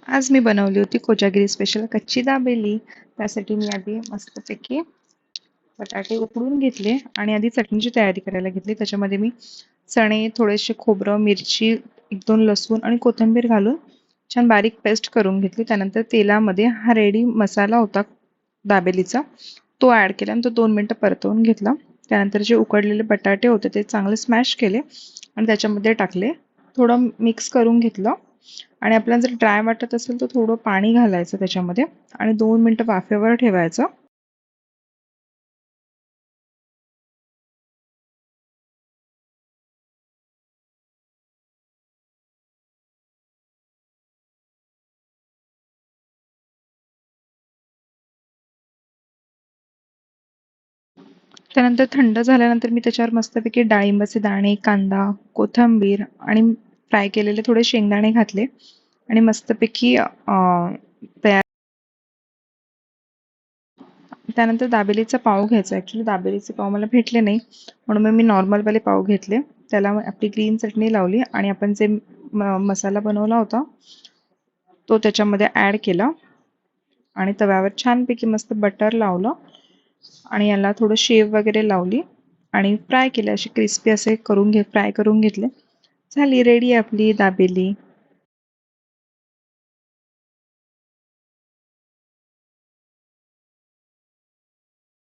आज मी बनवली होती कोजागिरी स्पेशल कच्ची दाबेली। त्यासाठी मी आधी मस्तपैकी बटाटे उकडून घेतले आणि आधी चटणीची तयारी करायला घेतली। त्याच्यामध्ये मी चणे, थोडेसे खोबरं, मिरची, 1-2 लसूण आणि कोथिंबीर घालून छान बारीक पेस्ट करून घेतली। त्यानंतर तेलामध्ये हा रेडी मसाला होता दाबेलीचा, तो ॲड केला आणि तो 2 मिनिटं परतवून घेतला। त्यानंतर जे उकडलेले बटाटे होते ते चांगले स्मॅश केले आणि त्याच्यामध्ये टाकले। थोडं मिक्स करून घेतलं आणि आपल्याला जर ड्राय वाटत असेल तर थोडं पाणी घालायचं त्याच्यामध्ये आणि 2 मिनिटं वाफेवर ठेवायचं। त्यानंतर थंड झाल्यानंतर मी त्याच्यावर मस्तपैकी डाळिंबाचे दाणे, कांदा, कोथिंबीर आणि फ्राय केलेले थोडे शेंगदाणे घातले आणि मस्तपैकी तयार। त्यानंतर दाबेलीचा पाव घ्यायचा। ॲक्च्युली दाबेलीचे पाव मला भेटले नाही म्हणून मग मी नॉर्मलवाले पाव घेतले। त्याला आपली ग्रीन चटणी लावली आणि आपण जे मसाला बनवला होता तो त्याच्यामध्ये ॲड केला आणि तव्यावर छानपैकी मस्त बटर लावलं आणि याला थोडं शेव वगैरे लावली आणि फ्राय केले, असे क्रिस्पी असे फ्राय करून घेतले। झाली रेडी आपली दाबेली।